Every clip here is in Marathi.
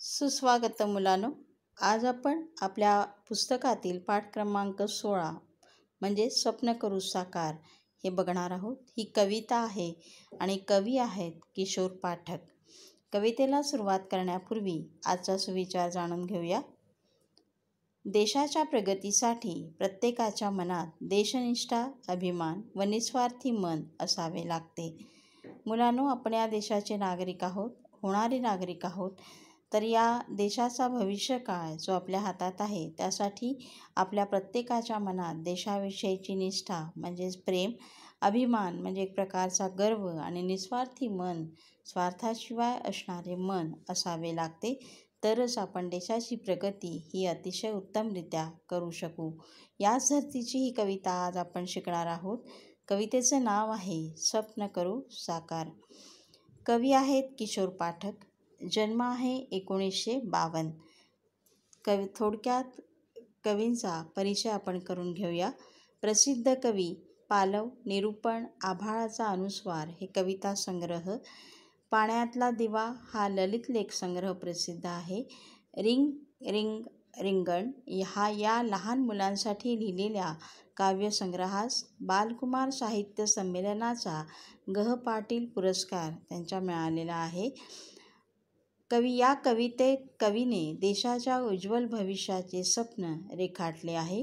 सुस्वागत मुलांनो. आज आपण आपल्या पुस्तकातील पाठ क्रमांक 16 म्हणजे स्वप्न करू साकार हे बघणार आहोत. ही कविता आहे आणि कवी आहेत किशोर पाठक. कवितेला सुरुवात करण्यापूर्वी आजचा सुविचार जाणून घेऊया. देशाच्या प्रगतीसाठी प्रत्येकाच्या मनात देशनिष्ठा, अभिमान व निस्वार्थी मन असावे लागते. मुलांनो, आपण या देशाचे नागरिक आहोत, होणारे नागरिक आहोत. तर या देशाचा भविष्यकाळ जो आपल्या हातात आहे, त्यासाठी आपल्या प्रत्येकाच्या मनात देशाविषयीची निष्ठा म्हणजेच प्रेम, अभिमान म्हणजे एक प्रकारचा गर्व आणि निस्वार्थी मन, स्वार्थाशिवाय असणारे मन असावे लागते. तरच आपण देशाची प्रगती ही अतिशय उत्तमरित्या करू शकू. याच धर्तीची ही कविता आज आपण शिकणार आहोत. कवितेचं नाव आहे स्वप्न करू साकार. कवी आहेत किशोर पाठक. जन्म आहे 1952. थोडक्यात कवींचा परिचय आपण करून घेऊया. प्रसिद्ध कवी पालव, निरूपण, आभाळाचा अनुस्वार हे कविता संग्रह, पाण्यातला दिवा हा ललित लेख संग्रह प्रसिद्ध आहे. रिंग रिंग रिंगण या लहान मुलांसाठी लिहिलेल्या काव्यसंग्रहास बालकुमार साहित्य संमेलनाचा ग. पाटील पुरस्कार त्यांच्या मिळालेला आहे. या कवितेत कवीने देशाच्या उज्ज्वल भविष्याचे स्वप्न रेखाटले आहे.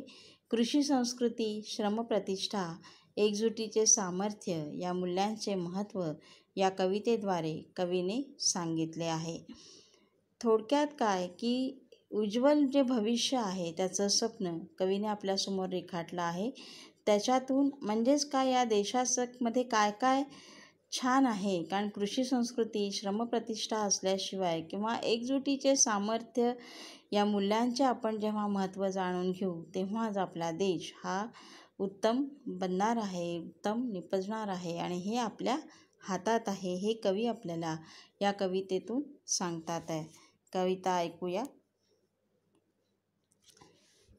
कृषी संस्कृती, श्रमप्रतिष्ठा, एकजुटीचे सामर्थ्य या मूल्यांचे महत्त्व या कवितेद्वारे कवीने सांगितले आहे. थोडक्यात काय की उज्ज्वल जे भविष्य आहे त्याचं स्वप्न कवीने आपल्यासमोर रेखाटलं आहे. त्याच्यातून म्हणजेच काय, या देशामध्ये काय काय छान आहे. कारण कृषी संस्कृती, श्रमप्रतिष्ठा असल्याशिवाय किंवा एकजुटीचे सामर्थ्य या मूल्यांचे आपण जेव्हा महत्त्व जाणून घेऊ, तेव्हाच आपला देश हा उत्तम बनणार आहे, उत्तम निपजणार आहे आणि हे आपल्या हातात आहे, हे कवी आपल्याला या कवितेतून सांगतात आहे. कविता ऐकूया.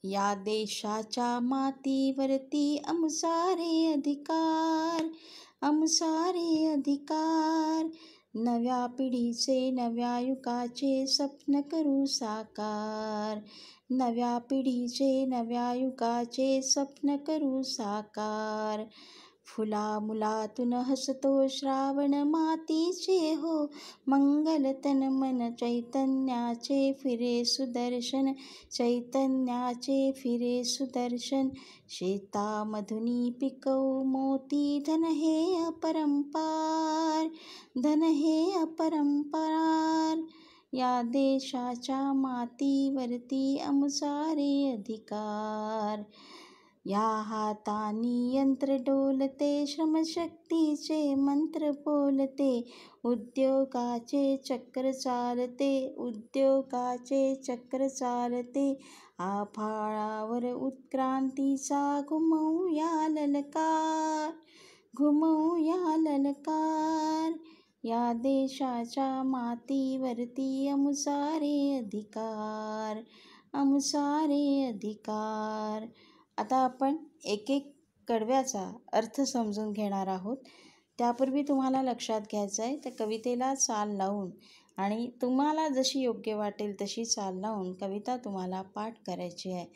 या देशाच्या मातीवरती आमसारे अधिकार, आमसारे अधिकार, नव्या पिढीचे नव्या युगाचे स्वप्न करू साकार, नव्या पिढीचे नव्या युगाचे स्वप्न करू साकार. फुला मुलातून हसतो श्रावण मातीचे हो मंगल तन मन, चैतन्याचे फिरे सुदर्शन, चैतन्याचे फिरे सुदर्शन. शेतामधुनी पिकवू मोती, धन हे अपरंपार, धन हे अपरंपार. या देशाच्या मातीवरती आमसारे अधिकार. या हातानी यंत्र डोलते, श्रमशक्तीचे मंत्र बोलते, उद्योगाचे चक्र चालते, उद्योगाचे चक्र चालते. आभाळावर उत्क्रांतीचा घुमवूया ललकार, घुमवूया ललकार. या देशाच्या मातीवरती आमसारे अधिकार, आमसारे अधिकार. आता आपण एक एक कडव्याचा अर्थ समजून घेणार आहोत. त्यापूर्वी तुम्हाला लक्षात घ्यायचं आहे, त्या कवितेला चाल लावून आणि तुम्हाला जशी योग्य वाटेल तशी चाल लावून कविता तुम्हाला पाठ करायची आहे.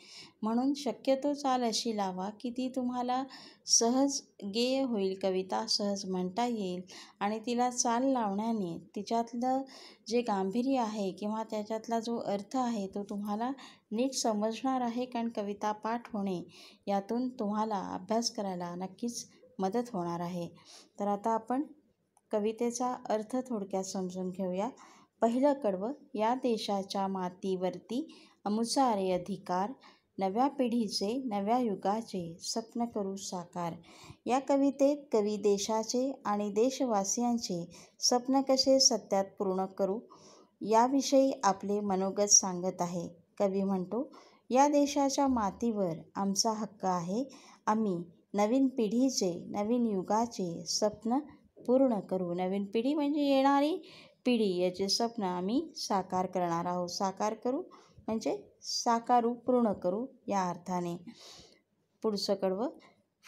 म्हणून शक्यतो चाल अशी लावा की ती तुम्हाला सहज गेय होईल, कविता सहज म्हणता येईल आणि तिला चाल लावण्याने तिच्यातलं जे गांभीर्य आहे किंवा त्याच्यातला जो अर्थ आहे तो तुम्हाला नीट समजणार आहे. कारण कविता पाठ होणे यातून तुम्हाला अभ्यास करायला नक्कीच मदत होणार आहे. तर आता आपण कवितेचा अर्थ थोडक्यात समजून घेऊया. पहिलं कडवं. या देशाच्या मातीवरती आमसारे अधिकार, नव्या पिढीचे नव्या युगाचे स्वप्न करू साकार. या कवितेत कवी देशाचे आणि देशवासियांचे स्वप्न कसे सत्यात पूर्ण करू याविषयी आपले मनोगत सांगत आहे. कवी म्हणतो, या देशाच्या मातीवर आमचा हक्क आहे. आम्ही नवीन पिढीचे नवीन युगाचे स्वप्न पूर्ण करू. नवीन पिढी म्हणजे येणारी पिढी, याचे स्वप्न आम्ही साकार करणार आहोत. साकार करू म्हणजे साकारू, पूर्ण करू या अर्थाने. पुढचं कडवं.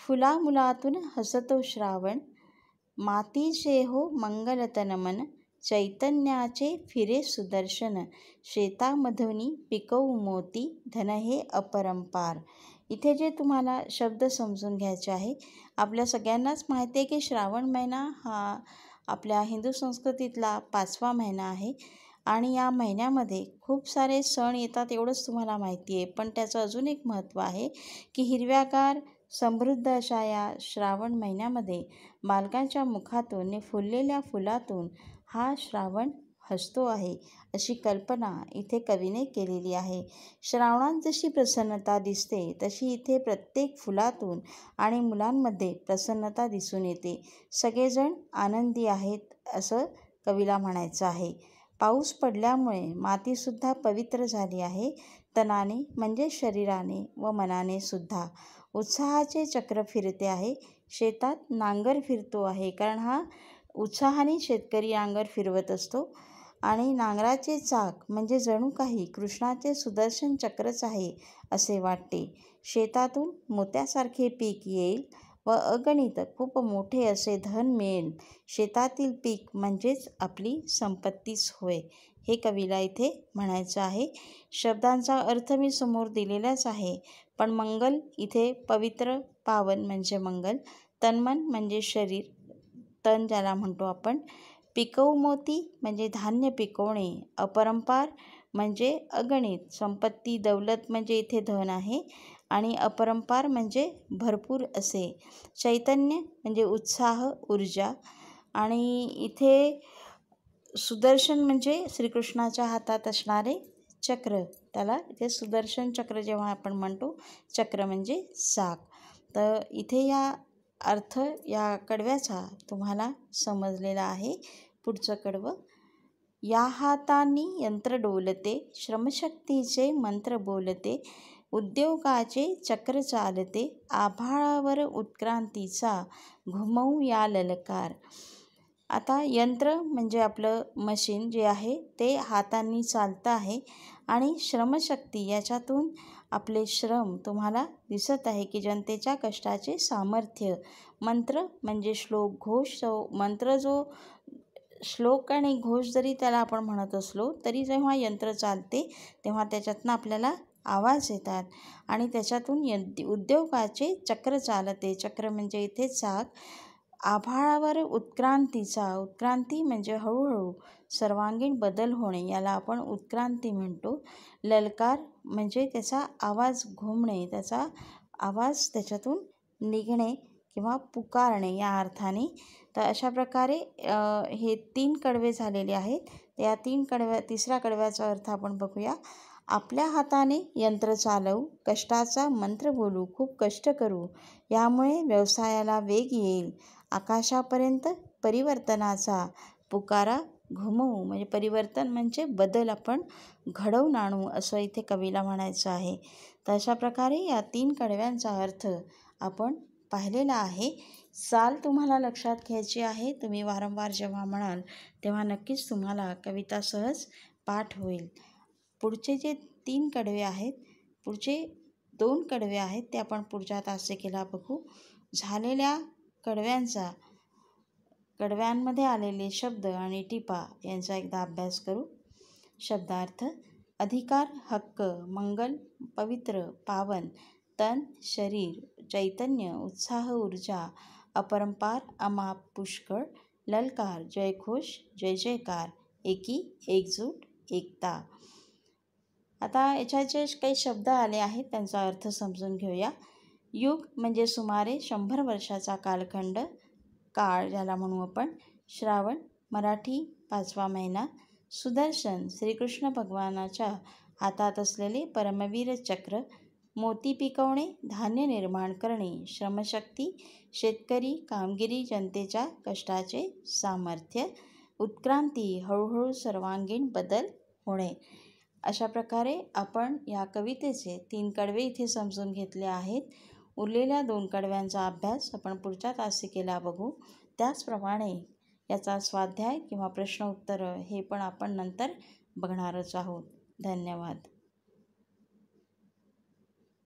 फुला मुलातून हसतो श्रावण, मातीचे हो मंगल तन मन, चैतन्याचे फिरे सुदर्शन, शेतामधुनी पिकवू मोती, धन हे अपरंपार. इथे जे तुम्हाला शब्द समजून घ्यायचे आहे, आपल्या सगळ्यांनाच माहिती आहे की श्रावण महिना हा आपल्या हिंदू संस्कृतीतला 5वा महिना आहे आणि या महिन्यामध्ये खूप सारे सण येतात एवढंच तुम्हाला माहिती आहे. पण त्याचं अजून एक महत्त्व आहे की हिरव्यागार समृद्ध अशा या श्रावण महिन्यामध्ये बालकांच्या मुखातून फुललेल्या फुलातून हा श्रावण हसतो आहे अशी कल्पना इथे कवीने केलेली आहे. श्रावणात जशी प्रसन्नता दिसते तशी इथे प्रत्येक फुलातून आणि मुलांमध्ये प्रसन्नता दिसून येते. सगळेजण आनंदी आहेत असं कवीला म्हणायचं आहे. पाऊस पडल्यामुळे मातीसुद्धा पवित्र झाली आहे, तनाने म्हणजे शरीराने व मनाने सुद्धा. उत्साहाचे चक्र फिरते आहे. शेतात नांगर फिरतो आहे, कारण हा उत्साहाने शेतकरी नांगर फिरवत असतो आणि नांगराचे चाक म्हणजे जणू काही कृष्णाचे सुदर्शन चक्रच आहे असे वाटते. शेतातून मोत्यासारखे पीक येईल व अगणित खूप मोठे असे धन मिळेल. शेतातील पीक म्हणजेच आपली संपत्तीच होय, हे कवीला इथे म्हणायचं आहे. शब्दांचा अर्थ मी समोर दिलेलाच आहे, पण मंगल इथे पवित्र पावन म्हणजे मंगल, तन्मन म्हणजे शरीर, तन ज्याला म्हणतो आपण, पिकवू मोती म्हणजे धान्य पिकवणे, अपरंपार म्हणजे अगणित, संपत्ती दौलत म्हणजे इथे धन आहे आणि अपरंपार म्हणजे भरपूर असे, चैतन्य म्हणजे उत्साह ऊर्जा आणि इथे सुदर्शन म्हणजे श्रीकृष्णाच्या हातात असणारे चक्र, त्याला इथे सुदर्शन चक्र जेव्हा आपण म्हणतो, चक्र म्हणजे साग. तर इथे या अर्थ या कडव्याचा तुम्हाला समजलेला आहे. पुढचं कडवं, या हातांनी यंत्र डोलते, श्रमशक्तीचे मंत्र बोलते, उद्योगाचे चक्र चालते, आभाळावर उत्क्रांतीचा घुमवू या ललकार. आता यंत्र म्हणजे आपलं मशीन जे आहे ते हातांनी चालतं आहे आणि श्रमशक्ती याच्यातून आपले श्रम तुम्हाला दिसत आहे की जनतेच्या कष्टाचे सामर्थ्य. मंत्र म्हणजे श्लोक घोष, मंत्र जो श्लोक आणि घोष जरी त्याला आपण म्हणत असलो तरी जेव्हा यंत्र चालते तेव्हा त्याच्यातनं आपल्याला आवाज येतात आणि त्याच्यातून उद्योगाचे चक्र चालते, चक्र म्हणजे इथे चाक. आभाळावर उत्क्रांतीचा, उत्क्रांती म्हणजे हळूहळू सर्वांगीण बदल होणे, याला आपण उत्क्रांती म्हणतो. ललकार म्हणजे त्याचा आवाज घुमणे, त्याचा आवाज त्याच्यातून निघणे किंवा पुकारणे या अर्थाने. तर अशा प्रकारे हे 3 कडवे झालेले आहेत. या 3 कडव्या, तिसऱ्या कडव्याचा अर्थ आपण बघूया. आपल्या हाताने यंत्र चालवू, कष्टाचा मंत्र बोलू, खूप कष्ट करू, यामुळे व्यवसायाला वेग येईल. आकाशापर्यंत परिवर्तनाचा पुकारा घुमवू म्हणजे परिवर्तन म्हणजे बदल आपण घडवून आणू असं इथे कवीला म्हणायचं आहे. तर अशा प्रकारे या 3 कडव्यांचा अर्थ आपण पाहिलेला आहे. चाल तुम्हाला लक्षात घ्यायची आहे. तुम्ही वारंवार जेव्हा म्हणाल तेव्हा नक्कीच तुम्हाला कविता सहज पाठ होईल. पुढचे जे 3 कडवे आहेत, पुढचे 2 कडवे आहेत ते आपण पुढच्या तासिकेला बघू. झालेल्या कडव्यांमध्ये आलेले शब्द आणि टिपा यांचा एकदा अभ्यास करू. शब्दार्थ, अधिकार, हक्क, मंगल, पवित्र, पावन, तन, शरीर, चैतन्य, उत्साह, ऊर्जा, अपरंपार, अमाप, पुष्कळ, ललकार, जयघोष, जय जयकार, एकी, एकजूट, एकता. आता याच्याचे काही शब्द आले आहेत, त्यांचा अर्थ समजून घेऊया. युग म्हणजे सुमारे 100 वर्षाचा कालखंड, काळ ज्याला म्हणू आपण. श्रावण मराठी 5वा महिना. सुदर्शन श्रीकृष्ण भगवानाच्या हातात असलेले परमवीर चक्र. मोती पिकवणे, धान्य निर्माण करणे, श्रमशक्ती, शेतकरी, कामगिरी, जनतेच्या कष्टाचे सामर्थ्य. उत्क्रांती, हळूहळू सर्वांगीण बदल होणे. अशा प्रकारे आपण या कवितेचे 3 कडवे इथे समजून घेतले आहेत. उरलेल्या 2 कडव्यांचा अभ्यास आपण पुढच्या तासिकेला बघू. त्याचप्रमाणे याचा स्वाध्याय किंवा प्रश्न उत्तर हे पण आपण नंतर बघणारच आहोत. धन्यवाद.